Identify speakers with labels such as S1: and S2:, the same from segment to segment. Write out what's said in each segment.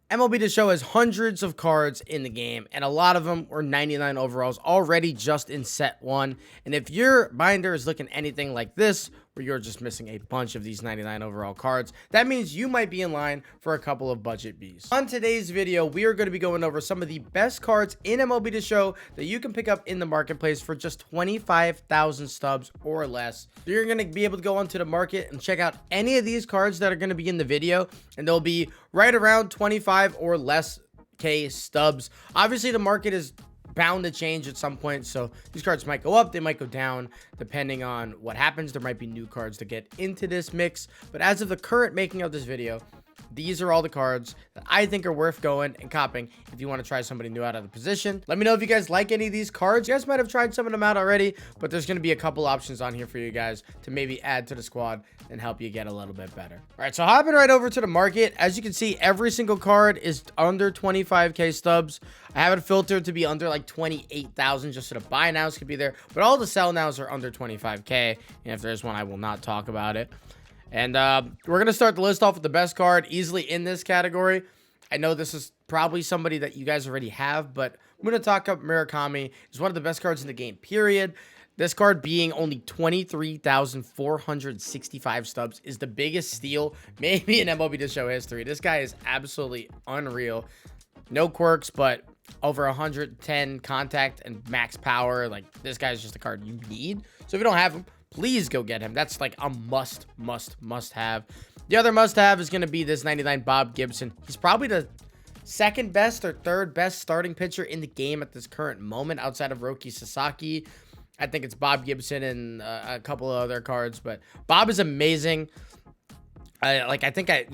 S1: MLB The Show has hundreds of cards in the game, and a lot of them were 99 overalls already just in set 1. And if your binder is looking anything like this, where you're just missing a bunch of these 99 overall cards, that means you might be in line for a couple of budget Bs. On today's video, we are going to be going over some of the best cards in MLB The Show that you can pick up in the marketplace for just 25,000 stubs or less. So you're going to be able to go onto the market and check out any of these cards that are going to be in the video, and they'll be right around 25 or less K stubs. Obviously, the market is bound to change at some point, so these cards might go up, they might go down depending on what happens. There might be new cards to get into this mix, but as of the current making of this video, these are all the cards that I think are worth going and copping if you want to try somebody new out of the position. Let me know if you guys like any of these cards. You guys might have tried some of them out already, but there's going to be a couple options on here for you guys to maybe add to the squad and help you get a little bit better. All right, so hopping right over to the market. As you can see, every single card is under 25K stubs. I have it filtered to be under like 28,000 just so the buy nows could be there, but all the sell nows are under 25K, and if there's one, I will not talk about it. And we're going to start the list off with the best card easily in this category. I know this is probably somebody that you guys already have, but I'm going to talk up Murakami. He's one of the best cards in the game, period. This card being only 23,465 stubs is the biggest steal maybe in MLB The Show history. This guy is absolutely unreal. No quirks, but over 110 contact and max power. Like, this guy's just a card you need. So if you don't have him, please go get him. That's like a must have. The other must have is going to be this 99 Bob Gibson. He's probably the second best or third best starting pitcher in the game at this current moment outside of Roki Sasaki. I think it's Bob Gibson and a couple of other cards, but Bob is amazing. I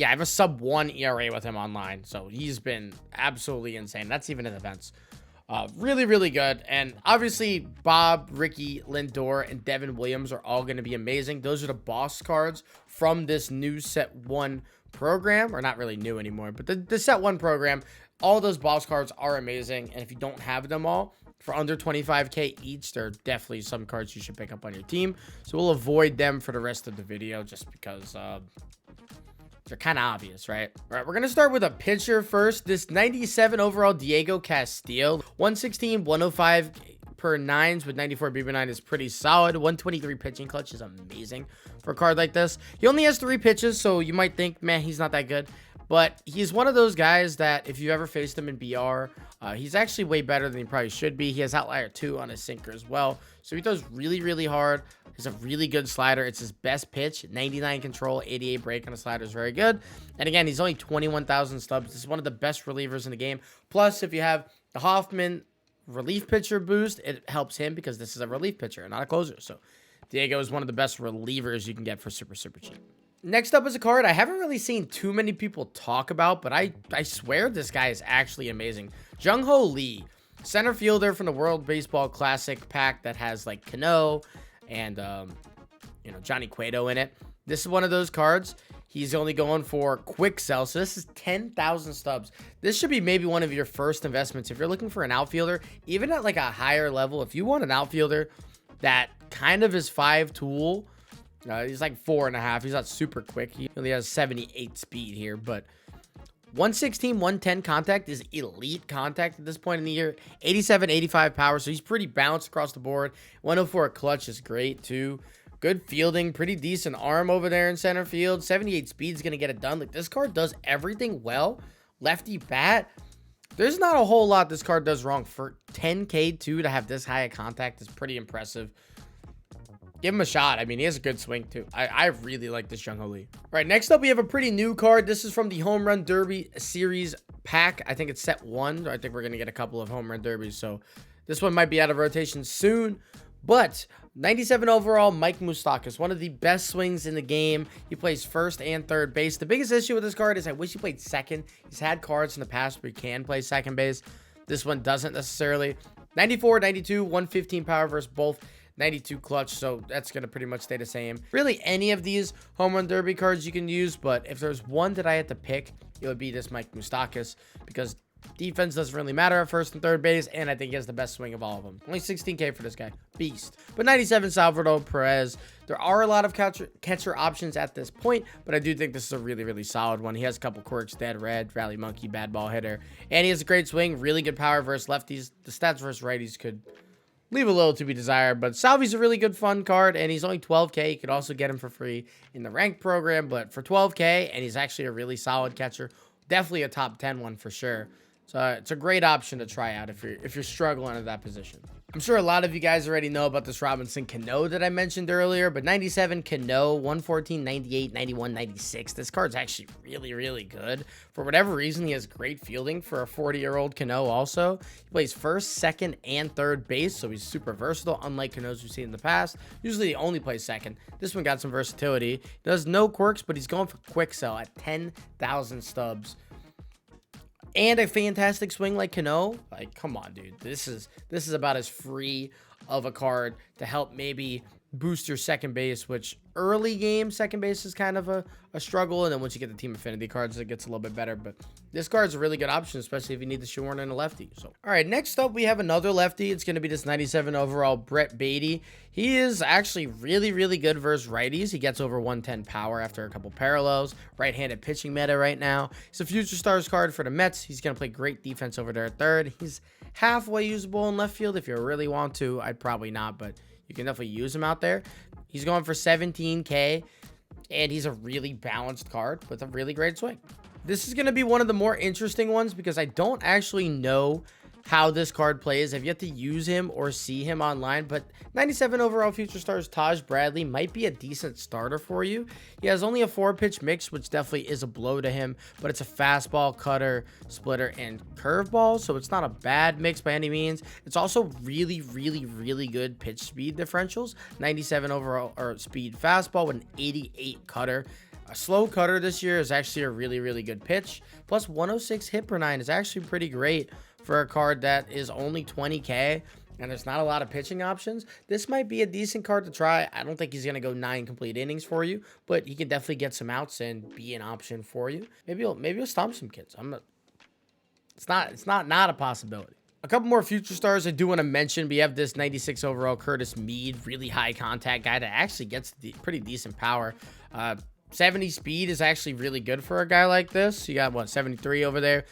S1: have a sub 1 ERA with him online, so he's been absolutely insane. That's even in events. Really, really good. And obviously, Bob, Ricky, Lindor, and Devin Williams are all going to be amazing. Those are the boss cards from this new set 1 program, or not really new anymore, but the set 1 program. All those boss cards are amazing, and if you don't have them all for under 25K each, there are definitely some cards you should pick up on your team. So we'll avoid them for the rest of the video just because they're kind of obvious, right? All right, we're going to start with a pitcher first. This 97 overall Diego Castillo, 116, 105 per 9s with 94 BB9 is pretty solid. 123 pitching clutch is amazing for a card like this. He only has 3 pitches, so you might think, man, he's not that good. But he's one of those guys that if you ever faced him in BR, he's actually way better than he probably should be. He has Outlier 2 on his sinker as well. So he throws really, really hard. He's a really good slider. It's his best pitch. 99 control, 88 break on a slider is very good. And again, he's only 21,000 stubs. This is one of the best relievers in the game. Plus, if you have the Hoffman relief pitcher boost, it helps him because this is a relief pitcher, not a closer. So Diego is one of the best relievers you can get for super, super cheap. Next up is a card I haven't really seen too many people talk about, but I swear this guy is actually amazing. Jung-Ho Lee, center fielder from the World Baseball Classic pack that has like Cano and Johnny Cueto in it. This is one of those cards. He's only going for quick sell, so this is 10,000 stubs. This should be maybe one of your first investments if you're looking for an outfielder, even at like a higher level. If you want an outfielder that kind of is 5 tool. He's like 4.5. He's not super quick. He only has 78 speed here, but 116, 110 contact is elite contact at this point in the year. 87, 85 power, so he's pretty balanced across the board. 104 clutch is great too. Good fielding, pretty decent arm over there in center field. 78 speed is going to get it done. Like, this card does everything well. Lefty bat. There's not a whole lot this card does wrong. For 10K too to have this high a contact is pretty impressive. Give him a shot. I mean, he has a good swing, too. I really like this Jung-Ho Lee. All right, next up, we have a pretty new card. This is from the Home Run Derby Series pack. I think it's set 1. I think we're going to get a couple of Home Run Derbies, so this one might be out of rotation soon. But 97 overall, Mike Moustakas, one of the best swings in the game. He plays first and third base. The biggest issue with this card is I wish he played second. He's had cards in the past where he can play second base. This one doesn't necessarily. 94, 92, 115 power versus both. 92 clutch, so that's going to pretty much stay the same. Really, any of these Home Run Derby cards you can use, but if there's one that I had to pick, it would be this Mike Moustakas, because Defense doesn't really matter at first and third base, and I think he has the best swing of all of them. Only 16K for this guy. Beast. But 97, Salvador Perez. There are a lot of catcher options at this point, but I do think this is a really, really solid one. He has a couple quirks, dead red, rally monkey, bad ball hitter, and he has a great swing, really good power versus lefties. The stats versus righties could leave a little to be desired, but Salvi's a really good fun card, and he's only 12K. You could also get him for free in the ranked program, but for 12K, and he's actually a really solid catcher. Definitely a top 10 one for sure. So it's a great option to try out if you're struggling at that position. I'm sure a lot of you guys already know about this Robinson Cano that I mentioned earlier, but 97 Cano, 114, 98, 91, 96. This card's actually really, really good. For whatever reason, he has great fielding for a 40-year-old Cano also. He plays first, second, and third base, so he's super versatile, unlike Canos we've seen in the past. Usually he only plays second. This one got some versatility. He does no quirks, but he's going for quick sell at 10,000 stubs. And a fantastic swing like Cano. Like, come on, dude. This is about as free of a card to help maybe boost your second base, which early game second base is kind of a struggle, and then once you get the team affinity cards, it gets a little bit better. But this card's a really good option, especially if you need the shoehorn in a lefty. So, all right, next up we have another lefty. It's going to be this 97 overall Beatty. He is actually really, really good versus righties. He gets over 110 power after a couple parallels. Right-handed pitching meta right now. He's a future stars card for the Mets. He's going to play great defense over there at third. He's halfway usable in left field if you really want to. I'd probably not, but you can definitely use him out there. He's going for 17K, and he's a really balanced card with a really great swing. This is going to be one of the more interesting ones because I don't actually know how this card plays. I've yet to use him or see him online, but 97 overall future stars Taj Bradley might be a decent starter for you. He has only a 4-pitch mix, which definitely is a blow to him, but it's a fastball, cutter, splitter, and curveball, so it's not a bad mix by any means. It's also really, really, really good pitch speed differentials. 97 overall or speed fastball with an 88 cutter. A slow cutter this year is actually a really, really good pitch. Plus 106 hit per 9 is actually pretty great for a card that is only 20K and there's not a lot of pitching options. This might be a decent card to try. I don't think he's going to go 9 complete innings for you, but he can definitely get some outs and be an option for you. Maybe he'll stomp some kids. It's not a possibility. A couple more future stars I do want to mention. We have this 96 overall Curtis Mead, really high contact guy that actually gets pretty decent power. 70 speed is actually really good for a guy like this. You got, what, 73 over there.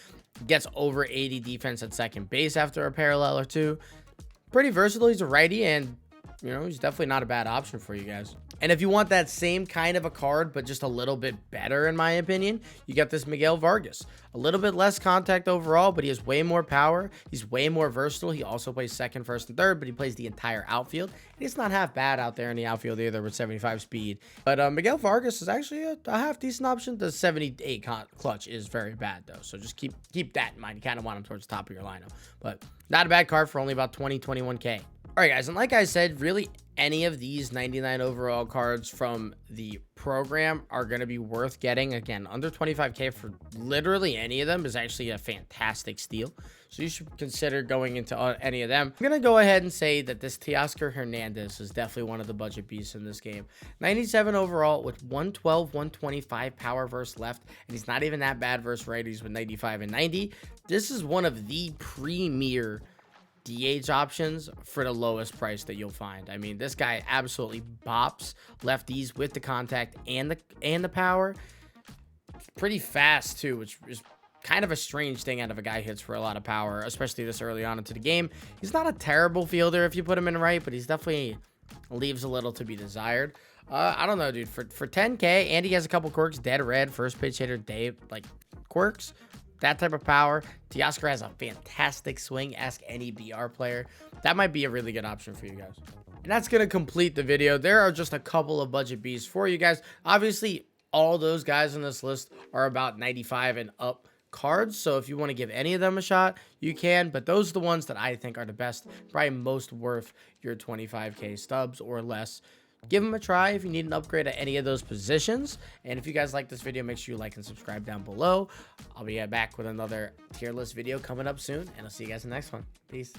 S1: Gets over 80 defense at second base after a parallel or two. Pretty versatile. He's a righty, and, you know, he's definitely not a bad option for you guys. And if you want that same kind of a card, but just a little bit better, in my opinion, you got this Miguel Vargas. A little bit less contact overall, but he has way more power. He's way more versatile. He also plays second, first, and third, but he plays the entire outfield. And it's not half bad out there in the outfield either with 75 speed. But Miguel Vargas is actually a half decent option. The 78 clutch is very bad, though. So just keep that in mind. You kind of want him towards the top of your lineup. But not a bad card for only about 20, 21K. All right, guys, and like I said, really any of these 99 overall cards from the program are going to be worth getting. Again, under 25K for literally any of them is actually a fantastic steal. So you should consider going into any of them. I'm going to go ahead and say that this Teoscar Hernandez is definitely one of the budget beasts in this game. 97 overall with 112, 125 power versus left, and he's not even that bad versus righties with 95 and 90. This is one of the premier DH options for the lowest price that you'll find. I mean, this guy absolutely bops lefties with the contact and the power. Pretty fast too, which is kind of a strange thing out of a guy who hits for a lot of power, especially this early on into the game. He's not a terrible fielder if you put him in right, but he's definitely leaves a little to be desired. I don't know, dude. For 10K, and he has a couple quirks, dead red, first pitch hitter, Dave, like quirks. That type of power. Teoscar has a fantastic swing. Ask any BR player. That might be a really good option for you guys. And that's going to complete the video. There are just a couple of budget beasts for you guys. Obviously, all those guys on this list are about 95 and up cards. So if you want to give any of them a shot, you can. But those are the ones that I think are the best, probably most worth your 25K stubs or less. Give them a try if you need an upgrade at any of those positions. And if you guys like this video, make sure you like and subscribe down below. I'll be back with another tier list video coming up soon, and I'll see you guys in the next one. Peace.